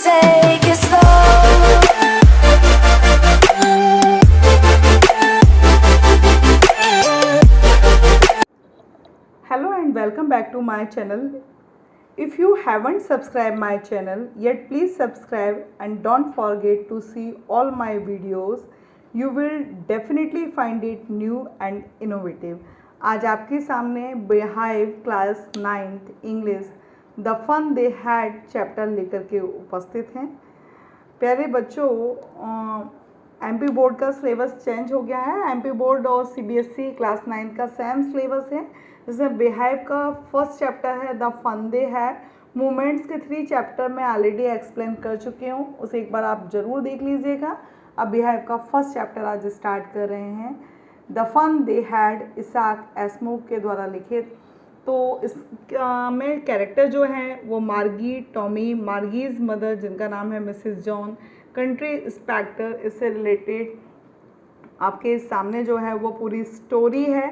take it slow. Hello and welcome back to my channel. If you haven't subscribed my channel yet, please subscribe and don't forget to see all my videos. You will definitely find it new and innovative. आज आपके सामने Beehive class 9th English the fun they had chapter लेकर के उपस्थित हैं। प्यारे बच्चों, MP board का सिलेबस चेंज हो गया है। एमपी बोर्ड और सीबीएसई क्लास 9 का सेम सिलेबस है, जिसमें बिहाइव का फर्स्ट चैप्टर है the fun they had. Movements के 3 चैप्टर मैं ऑलरेडी एक्सप्लेन कर चुकी हूँ, उसे एक बार आप ज़रूर देख लीजिएगा। अब बिहाइव का फर्स्ट चैप्टर आज स्टार्ट कर रहे हैं। The fun they had Isaac Asimov के द्वारा लिखित। तो इस में कैरेक्टर जो हैं वो मार्गी, टॉमी, मार्गीज मदर जिनका नाम है मिसेस जॉन, कंट्री इंस्पेक्टर, इससे रिलेटेड आपके सामने जो है वो पूरी स्टोरी है।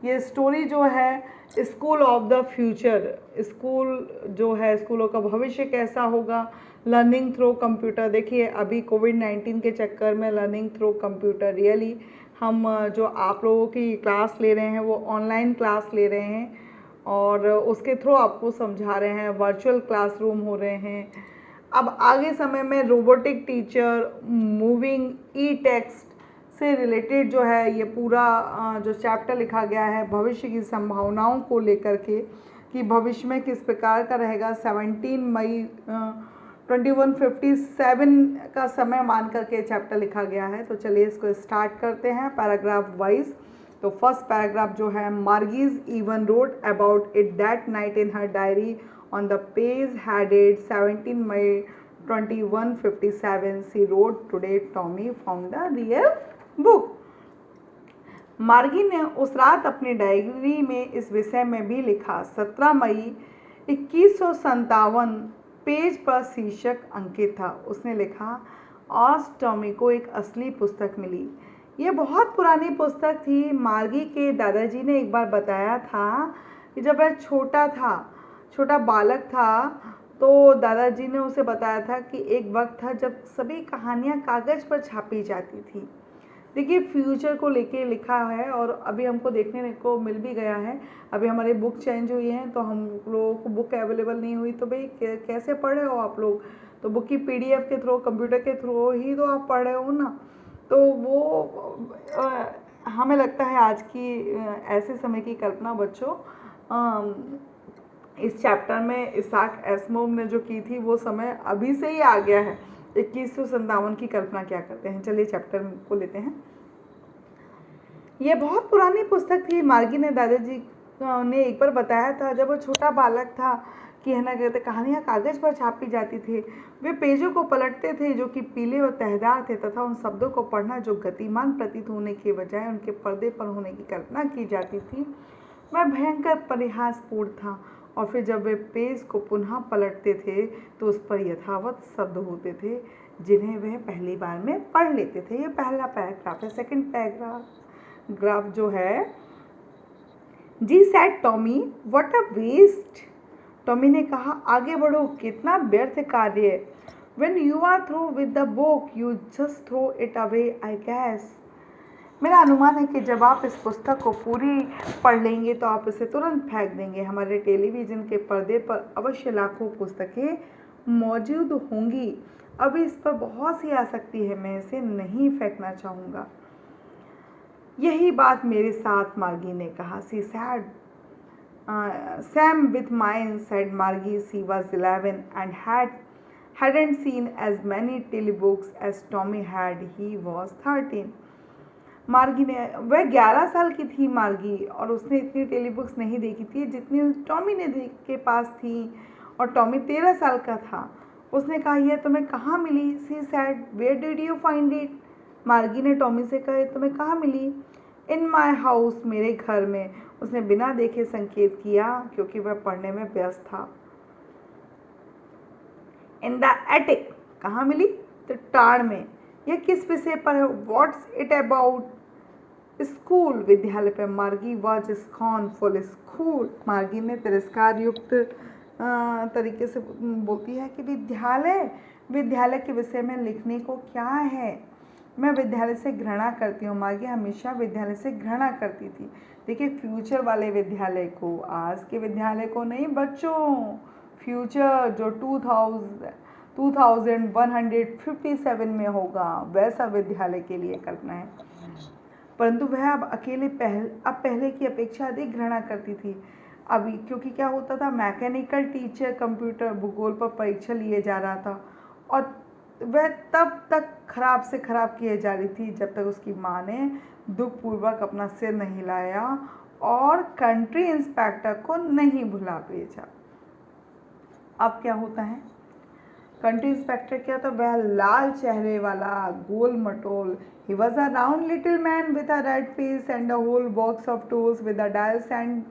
ये स्टोरी जो है school of the future, school जो है स्कूलों का भविष्य कैसा होगा, लर्निंग थ्रू कंप्यूटर। देखिए अभी कोविड-19 के चक्कर में लर्निंग थ्रू कंप्यूटर रियली हम जो आप लोगों की क्लास ले रहे हैं वो ऑनलाइन क्लास ले रहे हैं और उसके थ्रू आपको समझा रहे हैं, वर्चुअल क्लासरूम हो रहे हैं। अब आगे समय में रोबोटिक टीचर, मूविंग ई टेक्स्ट से रिलेटेड जो है ये पूरा जो चैप्टर लिखा गया है भविष्य की संभावनाओं को लेकर के कि भविष्य में किस प्रकार का रहेगा। 17 मई 2157 का समय मान करके चैप्टर लिखा गया है। तो चलिए इसको स्टार्ट करते हैं पैराग्राफ वाइज। तो फर्स्ट पैराग्राफ जो है, Margie's even wrote about it that night in her diary on the page headed 17 May 2157 she wrote today Tommy found the real book. Margie ने उस रात अपनी डायरी में इस विषय में भी लिखा। 17 मई 2157 पेज पर शीर्षक अंकित था। उसने लिखा, आज टॉमी को एक असली पुस्तक मिली। ये बहुत पुरानी पुस्तक थी। मार्गी के दादाजी ने एक बार बताया था कि जब वह छोटा बालक था तो दादाजी ने उसे बताया था कि एक वक्त था जब सभी कहानियाँ कागज़ पर छापी जाती थी। देखिए फ्यूचर को लेके लिखा है और अभी हमको देखने को मिल भी गया है। अभी हमारी बुक चेंज हुई है तो हम लोगों को बुक अवेलेबल नहीं हुई, तो भाई कैसे पढ़ रहे हो आप लोग? तो बुक की पीडीएफ के थ्रू, कंप्यूटर के थ्रू ही तो आप पढ़ रहे हो ना। तो वो हमें लगता है आज की ऐसे समय की कल्पना बच्चों इस चैप्टर में इसाक एस्मोव ने जो की थी वो समय अभी से ही आ गया है। 2157 की कल्पना क्या करते हैं। चलिए चैप्टर को लेते हैं। ये बहुत पुरानी पुस्तक थी। मार्गी ने दादाजी ने एक बार बताया था जब वो छोटा बालक था कि है ना कहते कहानियाँ कागज़ पर छापी जाती थी। वे पेजों को पलटते थे जो कि पीले और तहदार थे तथा उन शब्दों को पढ़ना जो गतिमान प्रतीत होने के बजाय उनके पर्दे पर होने की कल्पना की जाती थी वह भयंकर परिहासपूर्ण था। और फिर जब वे पेज को पुनः पलटते थे तो उस पर यथावत शब्द होते थे जिन्हें वह पहली बार में पढ़ लेते थे। ये पहला पैराग्राफ है। सेकंड पैराग्राफ जो है, she said Tommy, what a waste. Tommy ने कहा, आगे बढ़ो, कितना व्यर्थ कार्य। When you are through with the book you just throw it away I guess. मेरा अनुमान है कि जब आप इस पुस्तक को पूरी पढ़ लेंगे तो आप इसे तुरंत फेंक देंगे। हमारे टेलीविज़न के पर्दे पर अवश्य लाखों पुस्तकें मौजूद होंगी। अभी इस पर बहुत सी आसक्ति है, मैं इसे नहीं फेंकना चाहूँगा। यही बात मेरे साथ, मार्गी ने कहा। She said same with mine, said Margie. She was 11 and hadn't seen as many telebooks as Tommy had. He was 13. मार्गी ने, वह 11 साल की थी मार्गी, और उसने इतनी टेलीबुक्स नहीं देखी थी जितनी टॉमी ने के पास थी, और टॉमी 13 साल का था। उसने कहा, यह तुम्हें कहाँ मिली? She said, where did you find it. Margie ने टॉमी से कहा, तुम्हें कहाँ मिली? इन माई हाउस, मेरे घर में। उसने बिना देखे संकेत किया क्योंकि वह पढ़ने में व्यस्त था। इन द एटिक, कहाँ मिली? तो टाड़ में। यह किस विषय पर है? What's it about? स्कूल, विद्यालय पर। मार्गी वॉज स्कॉर्नफुल। स्कूल, मार्गी ने तिरस्कार युक्त तरीके से बोलती है कि विद्यालय के विषय में लिखने को क्या है, मैं विद्यालय से घृणा करती हूँ। मार्गी हमेशा विद्यालय से घृणा करती थी। देखिए फ्यूचर वाले विद्यालय को, आज के विद्यालय को नहीं बच्चों, फ्यूचर जो 2157 में होगा वैसा विद्यालय के लिए कल्पना है। परंतु वह अब पहले की अपेक्षा अधिक घृणा करती थी। अभी क्योंकि क्या होता था, मैकेनिकल टीचर कंप्यूटर भूगोल पर परीक्षा लिए जा रहा था और वह तब तक खराब से खराब किए जा रही थी जब तक उसकी माँ ने दुखपूर्वक अपना सिर नहीं हिलाया और कंट्री इंस्पेक्टर को नहीं भुला भेजा। अब क्या होता है, कंट्री इंस्पेक्टर क्या था, वह लाल चेहरे वाला गोल मटोल, he was a round little man with a red face and a whole box of tools with a dials and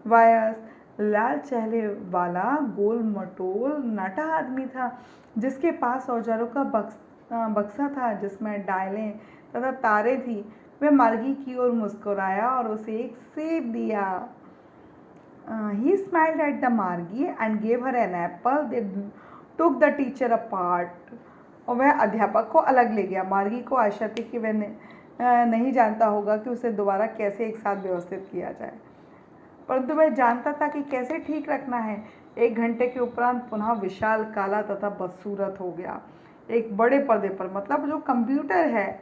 wires। लाल चेहरे वाला गोल मटोल नाटा आदमी था जिसके पास औजारों का बक्सा था जिसमें डायलें तथा तारे थी। वह मार्गी की ओर मुस्कुराया और उसे एक सेब दिया। He smiled at the Margi and gave her an apple। They took the teacher apart। और वह अध्यापक को अलग ले गया। मार्गी को आशा थी कि वह नहीं जानता होगा कि उसे दोबारा कैसे एक साथ व्यवस्थित किया जाए, परंतु वह जानता था कि कैसे ठीक रखना है। 1 घंटे के उपरांत पुनः विशाल काला तथा बदसूरत हो गया। एक बड़े पर्दे पर, मतलब जो कंप्यूटर है,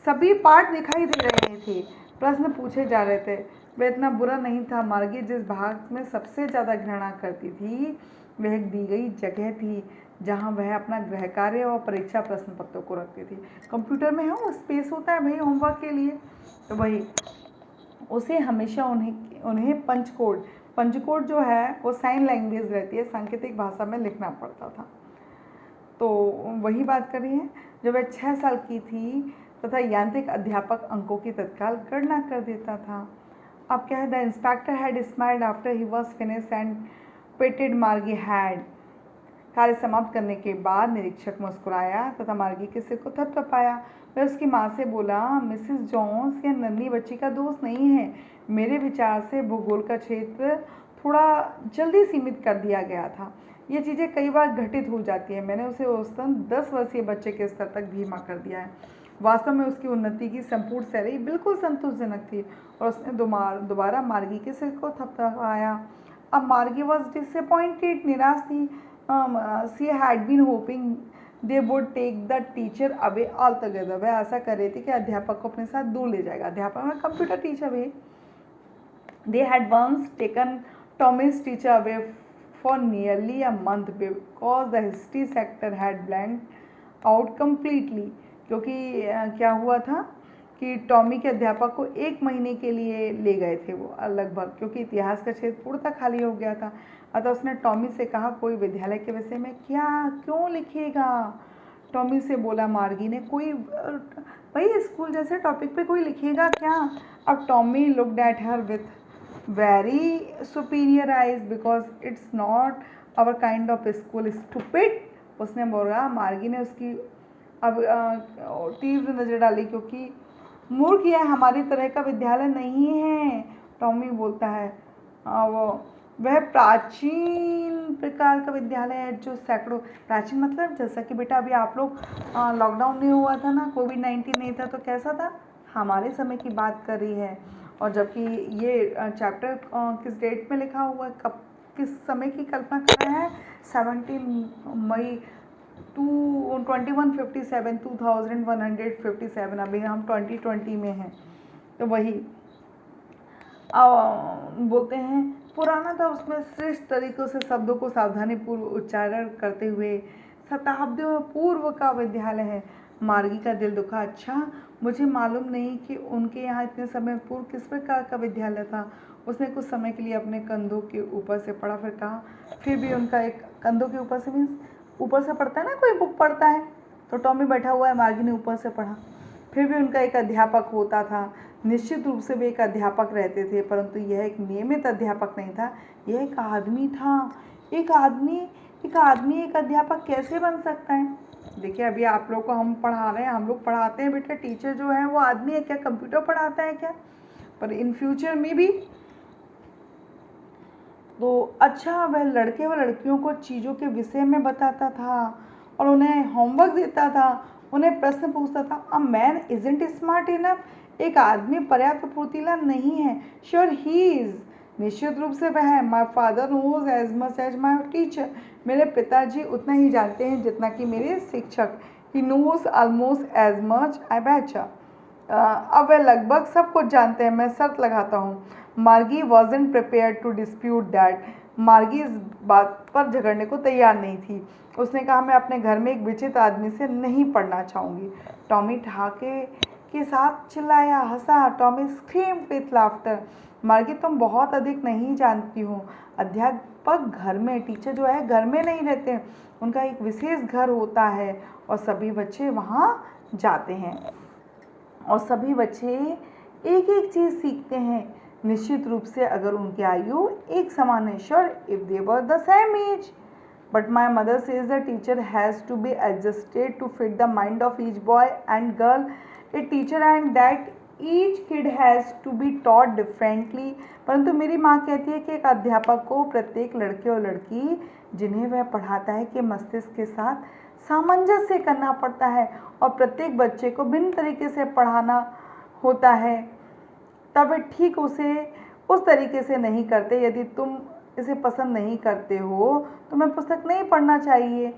सभी पाठ दिखाई दे रहे थे, प्रश्न पूछे जा रहे थे। वह इतना बुरा नहीं था। मार्गी जिस भाग में सबसे ज़्यादा घृणा करती थी वह एक दी गई जगह थी जहाँ वह अपना गृह कार्य और परीक्षा प्रश्न पत्रों को रखती थी। कंप्यूटर में है वो स्पेस होता है भाई होमवर्क के लिए, तो वही उसे हमेशा उन्हें पंचकोड जो है वो साइन लैंग्वेज रहती है, सांकेतिक भाषा में लिखना पड़ता था। तो वही बात कर रही है, जब वह 6 साल की थी तथा यांत्रिक अध्यापक अंकों की तत्काल गणना कर देता था। अब क्या है, the inspector had smiled after he was finish and patted Margie head. कार्य समाप्त करने के बाद निरीक्षक मुस्कुराया तथा मार्गी के सिर को थपथपाया। वह उसकी माँ से बोला, मिसेस जोन्स, यह नन्ही बच्ची का दोष नहीं है। मेरे विचार से भूगोल का क्षेत्र थोड़ा जल्दी सीमित कर दिया गया था। ये चीज़ें कई बार घटित हो जाती है। मैंने उसे औसतन 10 वर्षीय बच्चे के स्तर तक धीमा कर दिया है। वास्तव में उसकी उन्नति की संपूर्ण शैली बिल्कुल संतोषजनक थी और उसने दोबारा मार्गी के सिर को थपथपाया। अब मार्गी वॉज डिसअपॉइंटेड, निराश थी। She had been hoping they would take the teacher away all together. वह आशा कर रही थी कि अध्यापक को अपने साथ दूर ले जाएगा। अध्यापक में कंप्यूटर टीचर भी। They had once taken Tommy's teacher away for nearly a month because the history sector had blanked out completely. क्योंकि क्या हुआ था कि टॉमी के अध्यापक को 1 महीने के लिए ले गए थे वो लगभग, क्योंकि इतिहास का क्षेत्र पूर्णतः खाली हो गया था। अतः उसने टॉमी से कहा, कोई विद्यालय के विषय में क्यों लिखेगा। टॉमी से बोला मार्गी ने, कोई भाई स्कूल जैसे टॉपिक पे कोई लिखेगा क्या। अब Tommy looked at her with very superior eyes because it's not our kind of school stupid. उसने बोला, मार्गी ने उसकी अब तीव्र नज़र डाली, क्योंकि मूर्ख यह हमारी तरह का विद्यालय नहीं है। टॉमी बोलता है, वह प्राचीन प्रकार का विद्यालय है जो सैकड़ों, प्राचीन मतलब जैसा कि बेटा अभी आप लोग लॉकडाउन नहीं हुआ था ना, कोविड-19 नहीं था, तो कैसा था, हमारे समय की बात कर रही है। और जबकि ये चैप्टर किस डेट में लिखा हुआ है, कब किस समय की कल्पना कर रहा है, 17 मई 2157 अभी हम 2020 में हैं। तो वही बोलते हैं, पुराना था, उसमें श्रेष्ठ तरीकों से शब्दों को सावधानी पूर्व उच्चारण करते हुए शताब्दियों पूर्व का विद्यालय है। मार्गी का दिल दुखा। अच्छा, मुझे मालूम नहीं कि उनके यहाँ इतने समय पूर्व किस प्रकार का विद्यालय था। उसने कुछ समय के लिए अपने कंधों के ऊपर से पढ़ा, फिर कहा, फिर भी उनका एक कंधों के ऊपर से मीन्स ऊपर से पढ़ता है ना, कोई बुक पढ़ता है, तो टॉमी बैठा हुआ है, मार्गी ने ऊपर से पढ़ा। फिर भी उनका एक अध्यापक होता था। निश्चित रूप से वे एक अध्यापक रहते थे, परंतु यह एक नियमित अध्यापक नहीं था, यह एक आदमी था। एक आदमी एक अध्यापक कैसे बन सकता है। देखिए अभी आप लोग को हम पढ़ा रहे हैं, हम लोग पढ़ाते हैं बेटा, टीचर जो है वो आदमी है क्या, कंप्यूटर पढ़ाता है क्या। पर इन फ्यूचर में भी तो अच्छा, वह लड़के व लड़कियों को चीज़ों के विषय में बताता था और उन्हें होमवर्क देता था, उन्हें प्रश्न पूछता था। A man isn't smart enough, एक आदमी पर्याप्त फुर्तीला नहीं है। श्योर ही इज, निश्चित रूप से वह है। My father knows as much as my teacher, मेरे पिताजी उतना ही जानते हैं जितना कि मेरे शिक्षक। He knows almost as much I betcha, अब वह लगभग सब कुछ जानते हैं, मैं शर्त लगाता हूँ। Margie wasn't prepared to dispute that, Margie इस बात पर झगड़ने को तैयार नहीं थी। उसने कहा, मैं अपने घर में एक विचित्र आदमी से नहीं पढ़ना चाहूँगी। टॉमी ठहाके के साथ चिल्लाया, हंसा। Tommy screamed with laughter. Margie, तुम बहुत अधिक नहीं जानती हो। अध्यापक घर में, टीचर जो है घर में नहीं रहते, उनका एक विशेष घर होता है और सभी बच्चे वहाँ जाते हैं और सभी बच्चे एक एक चीज़ सीखते हैं, निश्चित रूप से अगर उनकी आयु एक समान है। Sure if they were the same age, but my mother says the teacher has to be adjusted to fit the mind of each boy and girl a teacher and that each kid has to be taught differently. परंतु मेरी माँ कहती है कि एक अध्यापक को प्रत्येक लड़के और लड़की जिन्हें वह पढ़ाता है के मस्तिष्क के साथ सामंजस्य करना पड़ता है और प्रत्येक बच्चे को भिन्न तरीके से पढ़ाना होता है, तब वे ठीक उसे उस तरीके से नहीं करते। यदि तुम इसे पसंद नहीं करते हो तो मैं पुस्तक नहीं पढ़ना चाहिए।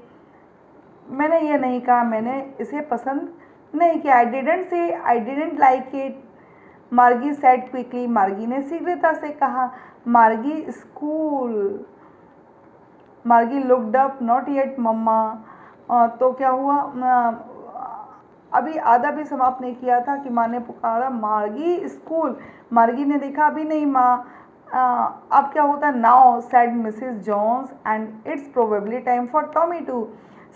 मैंने ये नहीं कहा मैंने इसे पसंद नहीं किया। I didn't say I didn't like it, मार्गी सेड क्विकली, मार्गी ने शीघ्रता से कहा। मार्गी स्कूल, मार्गी लुक्ड अप, नॉट येट मम्मा। तो क्या हुआ, अभी आधा भी समाप्त नहीं किया था कि माँ ने पुकारा, मार्गी स्कूल। मार्गी ने देखा, अभी नहीं माँ। अब क्या होता है, now said Mrs Jones and it's probably time for Tommy to,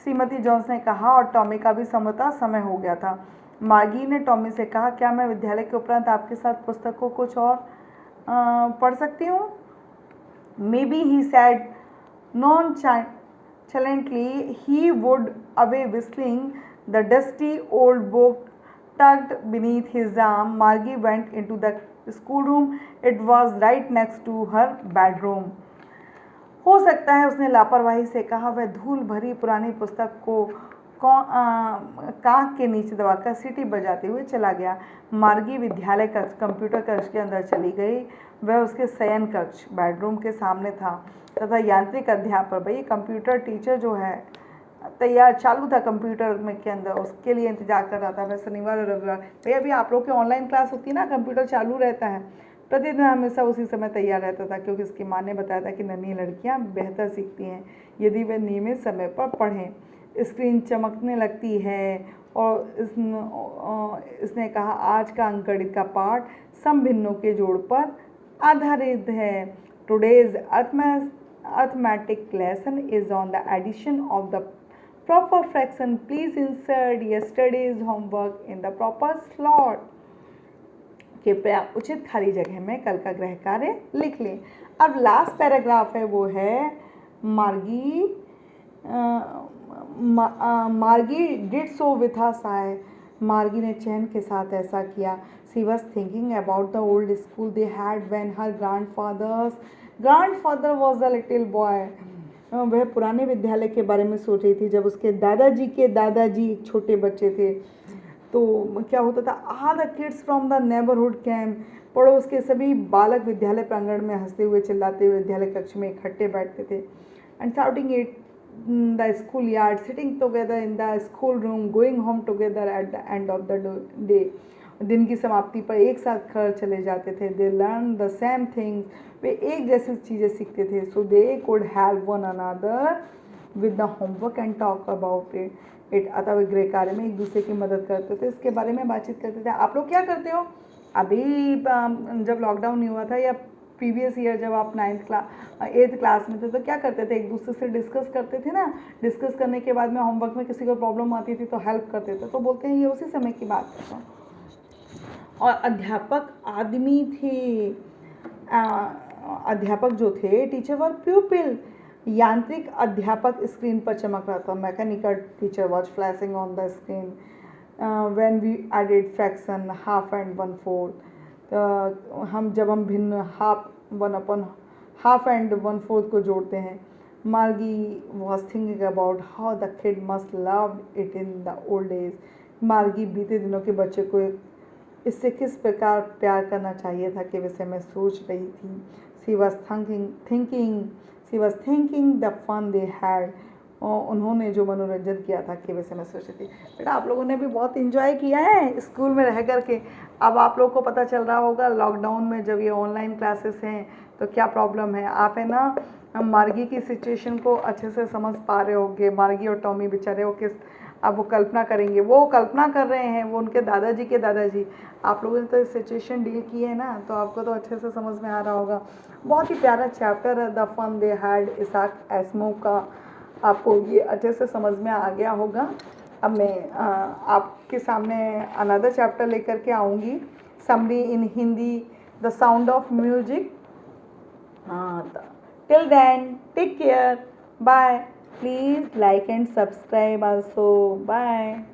श्रीमती जॉन्स ने कहा और टॉमी का भी संभवतः समय हो गया था। मार्गी ने टॉमी से कहा, क्या मैं विद्यालय के उपरांत आपके साथ पुस्तक को कुछ और पढ़ सकती हूँ? May be he sad nonchalantly, he would away whistling, the dusty old book tucked beneath his arm. Margie went into the schoolroom. It was right next to her bedroom. हो सकता है उसने लापरवाही से कहा। वह धूल भरी पुरानी पुस्तक को कांख के नीचे दबाकर सीटी बजाते हुए चला गया। मार्गी विद्यालय कक्ष, कंप्यूटर कक्ष के अंदर चली गई। वह उसके शयन कक्ष, बेडरूम के सामने था तथा यांत्रिक अध्यापक, भाई कंप्यूटर टीचर जो है तैयार चालू था कंप्यूटर में के अंदर, उसके लिए इंतजार कर रहा था। वह शनिवार और रविवार, भाई अभी आप लोग की ऑनलाइन क्लास होती है ना, कंप्यूटर चालू रहता है, प्रतिदिन हमेशा उसी समय तैयार रहता था, क्योंकि उसकी माँ ने बताया था कि नन्ही लड़कियाँ बेहतर सीखती हैं यदि वे नियमित समय पर पढ़ें। स्क्रीन चमकने लगती है और इसने कहा, आज का अंकगणित का पाठ समभिन्नों के जोड़ पर आधारित है। Today's arithmetic lesson is on the addition of the proper fraction. Please insert yesterday's homework in the proper slot. कृपया उचित खाली जगह में कल का गृह कार्य लिख लें। अब लास्ट पैराग्राफ है वो है मार्गी did so with a Sai. मार्गी ने चैन के साथ ऐसा किया। She was thinking about the old school they had when her grandfather was a little boy. वह पुराने विद्यालय के बारे में सोच रही थी जब उसके दादाजी के दादाजी एक छोटे बच्चे थे। तो क्या होता था, all the kids from the neighbourhood camp, पड़ोस के सभी बालक विद्यालय प्रांगण में हंसते हुए चिल्लाते हुए विद्यालय कक्ष में इकट्ठे बैठते थे। And shouting it the school yard, sitting together in the school room, going home together at the end of the day. दिन की समाप्ति पर एक साथ घर चले जाते थे। They learn the same things, वे एक जैसी चीज़ें सीखते थे। So they could help one another with the homework and talk about it. अतः वे गृह कार्य में एक दूसरे की मदद करते थे, इसके बारे में बातचीत करते थे। आप लोग क्या करते हो अभी, जब लॉकडाउन नहीं हुआ था या प्रीवियस ईयर जब आप 8th क्लास में थे तो क्या करते थे, एक दूसरे से डिस्कस करते थे ना। डिस्कस करने के बाद में होमवर्क में किसी को प्रॉब्लम आती थी तो हेल्प करते थे। तो बोलते हैं ये उसी समय की बात करता हूँ। और अध्यापक आदमी थे, अध्यापक जो थे टीचर वर प्यूपिल। यांत्रिक अध्यापक स्क्रीन पर चमक रहा था। Mechanical teacher was flashing on the screen when we added fraction half and 1/4। जब हम भिन्न half 1/2 half and one fourth को जोड़ते हैं। Margie was thinking about how the kid must love it in the old days. Margie बीते दिनों के बच्चे को इससे किस प्रकार प्यार करना चाहिए था के विषय में सोच रही थी। She was thinking the fun they had. और उन्होंने जो मनोरंजन किया था के विषय में सोची थी। बेटा आप लोगों ने भी बहुत इंजॉय किया है स्कूल में रह कर के। अब आप लोग को पता चल रहा होगा लॉकडाउन में जब ये ऑनलाइन क्लासेस हैं तो क्या प्रॉब्लम है। आप है ना मार्गी की सिचुएशन को अच्छे से समझ पा रहे होंगे। मार्गी और टॉमी बेचारे वो किस अब वो कल्पना करेंगे, वो कल्पना कर रहे हैं, वो उनके दादाजी के दादाजी। आप लोगों ने तो इस सिचुएशन डील की है ना, तो आपको तो अच्छे से समझ में आ रहा होगा। बहुत ही प्यारा चैप्टर है the fun they had Isaac Asimov का। आपको ये अच्छे से समझ में आ गया होगा। अब मैं आपके सामने अनदर चैप्टर लेकर के आऊँगी, summary in Hindi, the sound of music. Till then, take care. Bye. Please like and subscribe also. Bye.